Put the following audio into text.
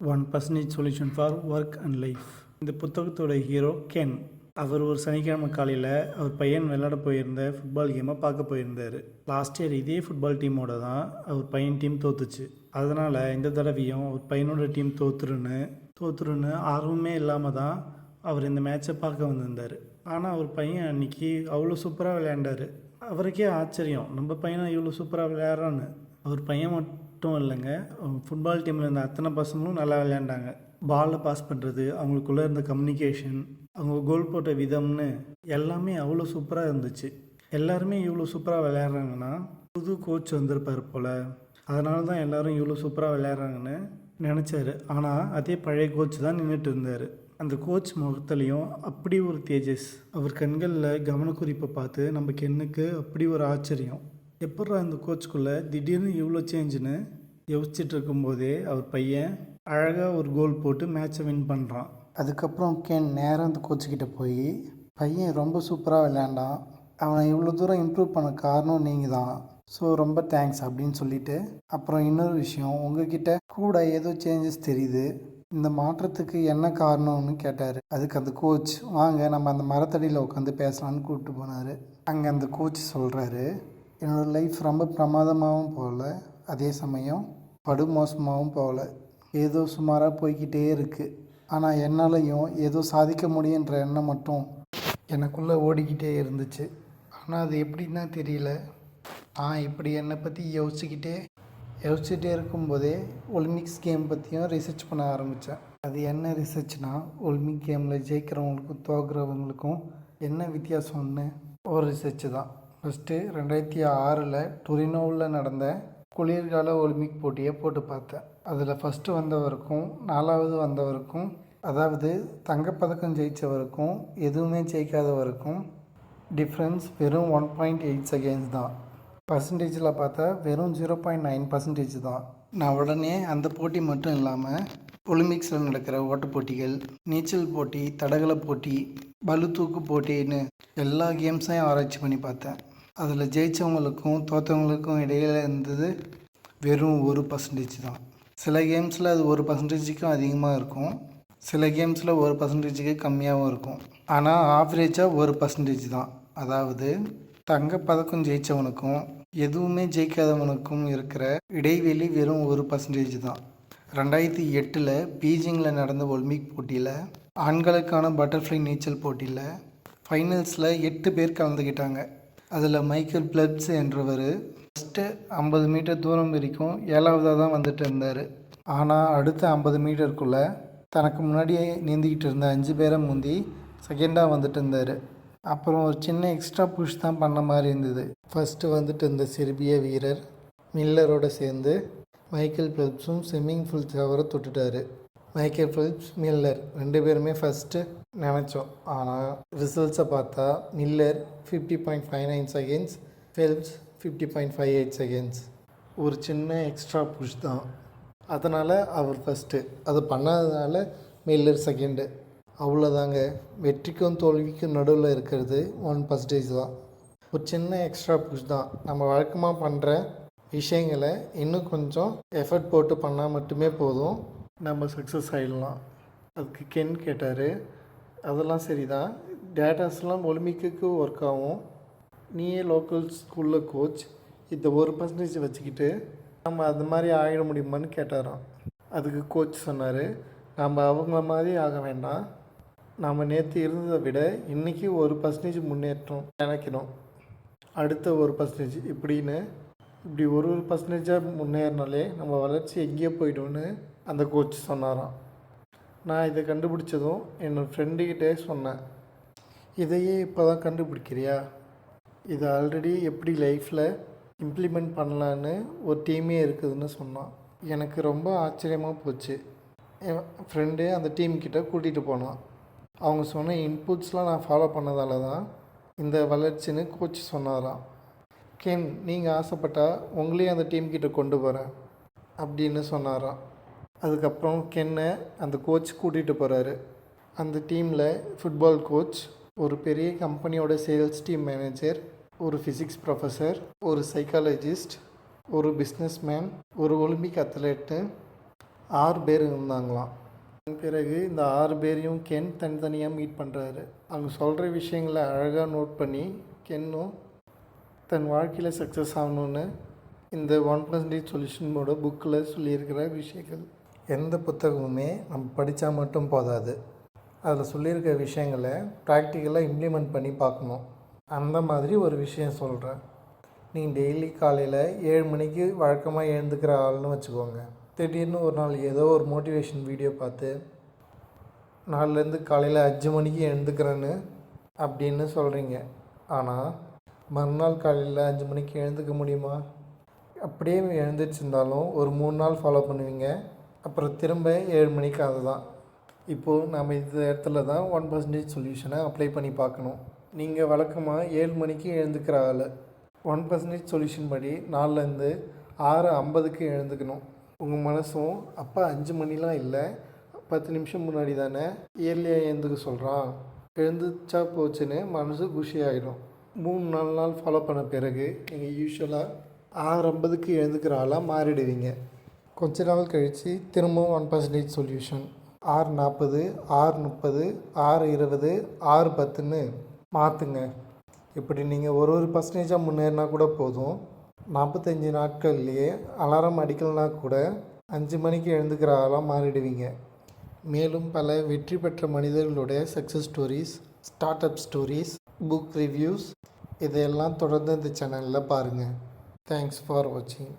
1% solution for work and life. இந்த புத்தகத்தோட hero Ken. அவர் ஒரு சனிக்கிழமை காலையில் அவர் பையன் விளையாட போயிருந்த ஃபுட்பால் கேமை பார்க்க போயிருந்தார். லாஸ்ட் இயர் இதே ஃபுட்பால் டீமோட தான் அவர் பையன் டீம் தோத்துச்சு. அதனால் இந்த தடவையும் அவர் பையனோட டீம் தோத்துருன்னு ஆர்வமே இல்லாமல் தான் அவர் இந்த மேட்சை பார்க்க வந்திருந்தார். ஆனால் அவர் பையன் அன்றைக்கி அவ்வளோ சூப்பராக விளையாண்டார். அவருக்கே ஆச்சரியம், நம்ம பையனை இவ்வளோ சூப்பராக விளையாடுறான்னு. அவர் பையன் மட்டும் இல்லைங்க, ஃபுட்பால் டீமில் இருந்த அத்தனை பசங்களும் நல்லா விளையாண்டாங்க. பாலில் பாஸ் பண்ணுறது, அவங்களுக்குள்ளே இருந்த கம்யூனிகேஷன், அவங்க கோல் போட்ட விதம்னு எல்லாமே அவ்வளோ சூப்பராக இருந்துச்சு. எல்லாருமே இவ்வளோ சூப்பராக விளையாடுறாங்கன்னா புது கோச் வந்திருப்பார் போல். அதனால தான் எல்லோரும் இவ்வளோ சூப்பராக விளையாடுறாங்கன்னு நினச்சாரு. ஆனால் அதே பழைய கோச் தான் நின்றுட்டு இருந்தார். அந்த கோச் முகத்துலேயும் அப்படி ஒரு தேஜஸ், அவர் கண்களில் கவனக்குறிப்பை பார்த்து நம்ம கென்னுக்கு அப்படி ஒரு ஆச்சரியம். எப்பட்றா அந்த கோச்சுக்குள்ளே திடீர்னு இவ்வளோ சேஞ்சுன்னு யோசிச்சுட்டு இருக்கும்போதே அவர் பையன் அழகாக ஒரு கோல் போட்டு மேட்சை வின் பண்ணுறான். அதுக்கப்புறம் கென் நேராக அந்த கோச்சுக்கிட்ட போய், பையன் ரொம்ப சூப்பராக விளையாண்டான், அவனை இவ்வளோ தூரம் இம்ப்ரூவ் பண்ண காரணம் நீங்கள் தான், ஸோ ரொம்ப தேங்க்ஸ் அப்படின்னு சொல்லிவிட்டு, அப்புறம் இன்னொரு விஷயம், உங்ககிட்ட கூட ஏதோ சேஞ்சஸ் தெரியுது, இந்த மாற்றத்துக்கு என்ன காரணம்னு கேட்டார். அதுக்கு அந்த கோச், வாங்க நம்ம அந்த மரத்தடியில் உட்காந்து பேசலான்னு கூப்பிட்டு போனார். அங்கே அந்த கோச் சொல்கிறாரு, என்னோடய லைஃப் ரொம்ப பிரமாதமாகவும் போகல, அதே சமயம் படுமோசமாகவும் போகல, ஏதோ சுமாராக போய்கிட்டே இருக்குது. ஆனால் என்னாலையும் ஏதோ சாதிக்க முடியுன்ற எண்ணம் மட்டும் எனக்குள்ளே ஓடிக்கிட்டே இருந்துச்சு. ஆனால் அது எப்படின்னா தெரியல. நான் இப்படி என்னை பற்றி யோசிச்சுட்டே இருக்கும்போதே ஒலிம்பிக்ஸ் கேம் பற்றியும் ரிசர்ச் பண்ண ஆரம்பித்தேன். அது என்ன ரிசர்ச்னால், ஒலிம்பிக் கேமில் ஜெயிக்கிறவங்களுக்கும் தோக்குறவங்களுக்கும் என்ன வித்தியாசம்னு ஒரு ரிசர்ச் தான். ஃபஸ்ட்டு 2006 டொரினோவில் நடந்த குளிர்கால ஒலிம்பிக் போட்டியை போட்டு பார்த்தேன். அதில் ஃபஸ்ட்டு வந்தவருக்கும் 4வது வந்தவருக்கும், அதாவது தங்கப்பதக்கம் ஜெயித்தவருக்கும் எதுவுமே ஜெயிக்காதவருக்கும் டிஃப்ரென்ஸ் வெறும் 1.8 செகண்ட்ஸ் தான். பர்சன்டேஜில் பார்த்தா வெறும் 0.9% தான். நான் உடனே அந்த போட்டி மட்டும் இல்லாமல் ஒலிம்பிக்ஸில் நடக்கிற ஓட்டப் போட்டிகள், நீச்சல் போட்டி, தடகள போட்டி, பளு தூக்கு போட்டின்னு எல்லா கேம்ஸையும் ஆராய்ச்சி பண்ணி பார்த்தேன். அதில் ஜெயித்தவங்களுக்கும் தோற்றவங்களுக்கும் இடையில் இருந்தது வெறும் 1% தான். சில கேம்ஸில் அது 1%க்கும் அதிகமாக இருக்கும், சில கேம்ஸில் 1%க்கு கம்மியாகவும் இருக்கும். ஆனால் ஆவரேஜாக 1% தான். அதாவது தங்கப்பதக்கம் ஜெயித்தவனுக்கும் எதுவுமே ஜெயிக்காதவனுக்கும் இருக்கிற இடைவெளி வெறும் 1% தான். 2008 பீஜிங்கில் நடந்த ஒலிம்பிக் போட்டியில் ஆண்களுக்கான பட்டர்ஃப்ளை நீச்சல் போட்டியில் ஃபைனல்ஸில் 8 பேர் கலந்துக்கிட்டாங்க. அதில் மைக்கேல் பிளப்ஸ் என்றவர் ஃபஸ்ட்டு 50 மீட்டர் தூரம் வரைக்கும் 7வதாக தான் வந்துட்டு இருந்தார். ஆனால் அடுத்த 50 மீட்டருக்குள்ளே தனக்கு முன்னாடியே நீந்திக்கிட்டு இருந்த 5 பேரை முந்தி செகண்டாக வந்துட்டு இருந்தார். அப்புறம் ஒரு சின்ன எக்ஸ்ட்ரா புஷ் தான் பண்ண மாதிரி இருந்தது. ஃபஸ்ட்டு வந்துட்டு இருந்த செர்பிய வீரர் மில்லரோடு சேர்ந்து மைக்கேல் பிலிப்ஸும் ஸ்விம்மிங் ஃபுல் தவற தொட்டுட்டார். மைக்கேல் பிலிப்ஸ், மில்லர் 2 பேருமே ஃபஸ்ட்டு நினச்சோம். ஆனால் ரிசல்ட்ஸை பார்த்தா மில்லர் 50.59 செகண்ட்ஸ், பிலிப்ஸ் 50.58 செகண்ட்ஸ். ஒரு சின்ன எக்ஸ்ட்ரா புஷ் தான். அதனால் அவர் ஃபஸ்ட்டு, அது பண்ணாததுனால மில்லர் செகண்டு. அவ்வளோதாங்க. வெற்றிக்கும் தோல்விக்கும் நடுவில் இருக்கிறது 1% தான். ஒரு சின்ன எக்ஸ்ட்ரா புஷ் தான். நம்ம வழக்கமாக பண்ணுற விஷயங்களை இன்னும் கொஞ்சம் எஃபர்ட் போட்டு பண்ணால் மட்டுமே போதும், நம்ம சக்ஸஸ் ஆகிடலாம். அதுக்கு கென் கேட்டார், அதெல்லாம் சரி தான், டேட்டாஸ்லாம் ஒலிம்பிக்கு ஒர்க் ஆகும், நீயே லோக்கல் ஸ்கூலில் கோச், இந்த 1% வச்சுக்கிட்டு நம்ம அது மாதிரி ஆகிட முடியுமான்னு கேட்டாராம். அதுக்கு கோச் சொன்னார், நம்ம அவங்கள மாதிரி ஆக வேண்டாம், நாம் நேற்று இருந்ததை விட இன்றைக்கி 1% முன்னேற்றம் நினைக்கணும், அடுத்த 1% இப்படின்னு இப்படி 1% முன்னேறினாலே நம்ம வளர்ச்சி எங்கேயோ போய்டும்னு அந்த கோச் சொன்னாராம். நான் இதை கண்டுபிடிச்சதும் என்னோடய ஃப்ரெண்டுக்கிட்டே சொன்னேன், இதையே இப்போ தான் கண்டுபிடிக்கிறியா, இதை ஆல்ரெடி எப்படி லைஃப்பில் இம்ப்ளிமெண்ட் பண்ணலான்னு ஒரு டீமே இருக்குதுன்னு சொன்னான். எனக்கு ரொம்ப ஆச்சரியமாக போச்சு. என் ஃப்ரெண்டு அந்த டீம்கிட்ட கூட்டிகிட்டு போனான். அவங்க சொன்ன இன்புட்ஸ்லாம் நான் ஃபாலோ பண்ணதால தான் இந்த வளர்ச்சின்னு கோச் சொன்னாராம். கென், நீங்கள் ஆசைப்பட்டால் உங்களையும் அந்த டீம்கிட்ட கொண்டு போகிறேன் அப்படின்னு சொன்னாராம். அதுக்கப்புறம் கென்னை அந்த கோச் கூட்டிகிட்டு போகிறாரு. அந்த டீமில் ஃபுட்பால் கோச், ஒரு பெரிய கம்பெனியோட சேல்ஸ் டீம் மேனேஜர், ஒரு ஃபிசிக்ஸ் ப்ரொஃபஸர், ஒரு சைக்காலஜிஸ்ட், ஒரு பிஸ்னஸ்மேன், ஒரு ஒலிம்பிக் அத்லெட்டு, 6 பேர் இருந்தாங்களாம். பிறகு இந்த 6 பேரையும் கென் தனித்தனியாக மீட் பண்ணுறாரு. அவங்க சொல்கிற விஷயங்களை அழகாக நோட் பண்ணி கென்னும் தன் வாழ்க்கையில் சக்ஸஸ் ஆகணுன்னு இந்த 1% சொல்யூஷனோட புக்கில் சொல்லியிருக்கிற விஷயங்கள். எந்த புத்தகமுமே நம்ம படித்தா மட்டும் போதாது, அதில் சொல்லியிருக்கிற விஷயங்களை ப்ராக்டிக்கலாக இம்ப்ளிமெண்ட் பண்ணி பார்க்கணும். அந்த மாதிரி ஒரு விஷயம் சொல்கிறேன். நீங்கள் டெய்லி காலையில் 7 மணிக்கு வழக்கமாக எழுந்துக்கிற ஆள்னு வச்சுக்கோங்க. திடீர்னு ஒரு நாள் ஏதோ ஒரு மோட்டிவேஷன் வீடியோ பார்த்து நாளிலேருந்து காலையில் 5 மணிக்கு எழுந்துக்கிறேன்னு அப்படின்னு சொல்கிறீங்க. ஆனால் மறுநாள் காலையில் 5 மணிக்கு எழுந்துக்க முடியுமா? அப்படியே எழுந்திரிச்சிருந்தாலும் ஒரு 3 நாள் ஃபாலோ பண்ணுவீங்க, அப்புறம் திரும்ப 7 மணிக்கு அதுதான். இப்போது நம்ம இந்த இடத்துல தான் 1% சொல்யூஷனை அப்ளை பண்ணி பார்க்கணும். நீங்கள் வழக்கமாக 7 மணிக்கு எழுந்துக்கிற ஆள் 1% சொல்யூஷன் படி 4லேருந்து 6:50க்கு எழுந்துக்கணும். உங்கள் மனசும் அப்போ 5 மணிலாம் இல்லை, 10 நிமிஷம் முன்னாடி தானே இயர்லியாக எழுந்துக்க சொல்கிறான், எழுந்துச்சா போச்சுன்னு மனசு குஷி ஆகிடும். 3-4 நாள் ஃபாலோ பண்ண பிறகு நீங்கள் யூஸ்வலாக 6:50க்கு எழுந்துக்கிற ஆளாக மாறிடுவீங்க. கொஞ்ச நாள் கழித்து திரும்பவும் 1% சொல்யூஷன் 6:40, 6:30, 6:20, 6:10ன்னு மாற்றுங்க. இப்படி நீங்கள் ஒரு பர்சன்டேஜாக முன்னேறினா கூட போதும். 45 நாட்கள்லேயே அலாரம் அடிக்கலைனா கூட 5 மணிக்கு எழுந்துக்கிற ஆளாக மாறிடுவீங்க. மேலும் பல வெற்றி பெற்ற மனிதர்களுடைய success stories, start up stories, book reviews இதையெல்லாம் தொடர்ந்து இந்த சேனலில் பாருங்கள். தேங்க்ஸ் ஃபார் வாட்சிங்.